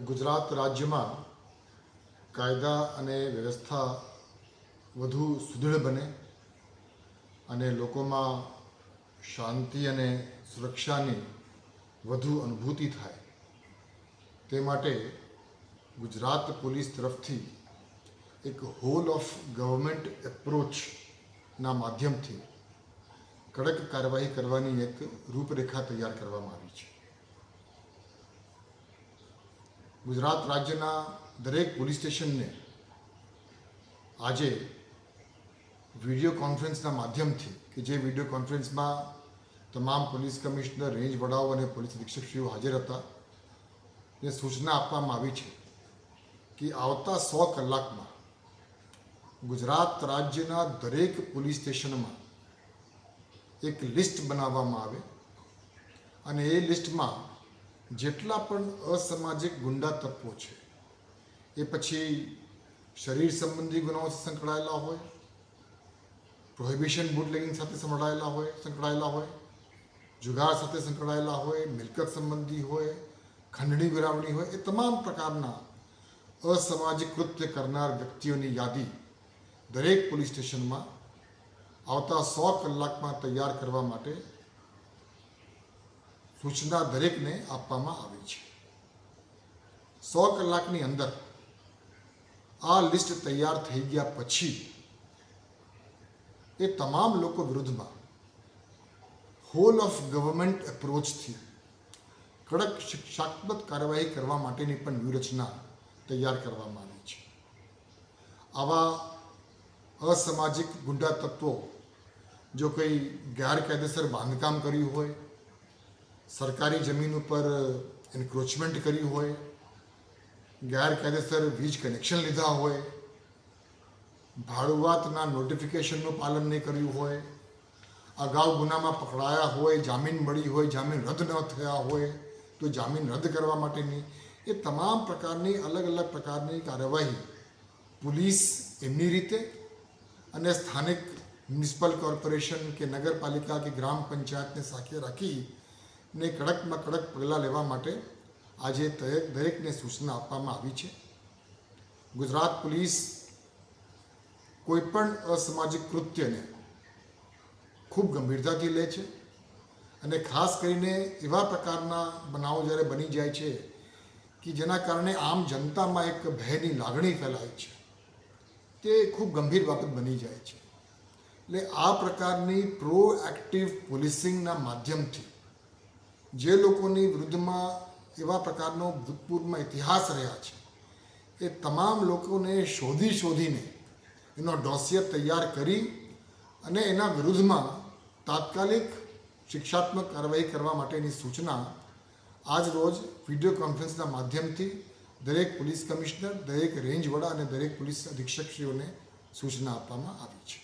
ગુજરાત રાજ્યમાં કાયદા અને વ્યવસ્થા વધુ સુદૃઢ બને અને લોકોમાં શાંતિ અને સુરક્ષાની વધુ અનુભૂતિ થાય તે માટે ગુજરાત પોલીસ તરફથી એક હોલ ઓફ ગવર્મેન્ટ એપ્રોચના માધ્યમથી કડક કાર્યવાહી કરવાની એક રૂપરેખા તૈયાર કરવામાં આવી છે. ગુજરાત રાજ્યના દરેક પોલીસ સ્ટેશનને આજે વિડીયો કોન્ફરન્સના માધ્યમથી કે જે વિડીયો કોન્ફરન્સમાં તમામ પોલીસ કમિશનર, રેન્જ વડાઓ અને પોલીસ અધિક્ષકશ્રીઓ હાજર હતા, ને સૂચના આપવામાં આવી છે કે આવતા 100 કલાકમાં ગુજરાત રાજ્યના દરેક પોલીસ સ્ટેશનમાં એક લિસ્ટ બનાવવામાં આવે અને એ લિસ્ટમાં જેટલા પણ અસામાજિક ગુંડા તત્વો છે, એ પછી શરીર સંબંધી ગુનાઓ સંકળાયેલા હોય, પ્રોહિબિશન બુટલેગિંગ સાથે સંકળાયેલા હોય, જુગાર સાથે સંકળાયેલા હોય, મિલકત સંબંધી હોય, ખંડણી ગુરાવણી હોય, એ તમામ પ્રકારના અસામાજિક કૃત્ય કરનાર વ્યક્તિઓની યાદી દરેક પોલીસ સ્ટેશનમાં આવતા 100 કલાકમાં તૈયાર કરવા માટે સૂચના દરેકને આપવામાં આવી છે. 100 કલાકની અંદર આ લિસ્ટ તૈયાર થઈ ગયા પછી એ તમામ લોકો વિરુદ્ધમાં હોલ ઓફ ગવર્મેન્ટ એપ્રોચથી કડક શિક્ષાત્મક કાર્યવાહી કરવા માટેની પણ વ્યૂહરચના તૈયાર કરવામાં આવી છે. આવા અસામાજિક ગુંડા તત્વો જો કોઈ ગેરકાયદેસર બાંધકામ કર્યું હોય, સરકારી જમીન ઉપર એન્ક્રોચમેન્ટ કર્યું હોય, ગેરકાયદેસર વીજ કનેક્શન લીધા હોય, ભાડુઆતના નોટિફિકેશનનું પાલન નહીં કર્યું હોય, અગાઉ ગુનામાં પકડાયા હોય, જામીન મળી હોય, જામીન રદ ન થયા હોય તો જામીન રદ કરવા માટેની એ તમામ પ્રકારની અલગ અલગ પ્રકારની કાર્યવાહી પોલીસ એમની રીતે અને સ્થાનિક મ્યુનિસિપલ કોર્પોરેશન કે નગરપાલિકા કે ગ્રામ પંચાયતને સાથે રાખીને કડકમાં કડક પગલાં લેવા માટે આજે દરેકને સૂચના આપવામાં આવી છે. ગુજરાત પોલીસ કોઈપણ અસામાજિક કૃત્યને ખૂબ ગંભીરતાથી લે છે અને ખાસ કરીને એવા પ્રકારના બનાવો જ્યારે બની જાય છે કે જેના કારણે આમ જનતામાં એક ભયની લાગણી ફેલાય છે, તે ખૂબ ગંભીર બાબત બની જાય છે. એટલે આ પ્રકારની પ્રોએક્ટિવ પોલીસિંગના માધ્યમથી જે લોકોની વિરુદ્ધમાં એવા પ્રકારનો ભૂતપૂર્વમાં ઇતિહાસ રહ્યા છે, એ તમામ લોકોને શોધીને એનો ડોસિયર તૈયાર કરી અને એના વિરુદ્ધમાં તાત્કાલિક શિક્ષાત્મક કાર્યવાહી કરવા માટેની સૂચના આજ રોજ વિડીયો કોન્ફરન્સના માધ્યમથી દરેક પોલીસ કમિશનર, દરેક રેન્જ વડા અને દરેક પોલીસ અધિક્ષકશ્રીઓને સૂચના આપવામાં આવી છે.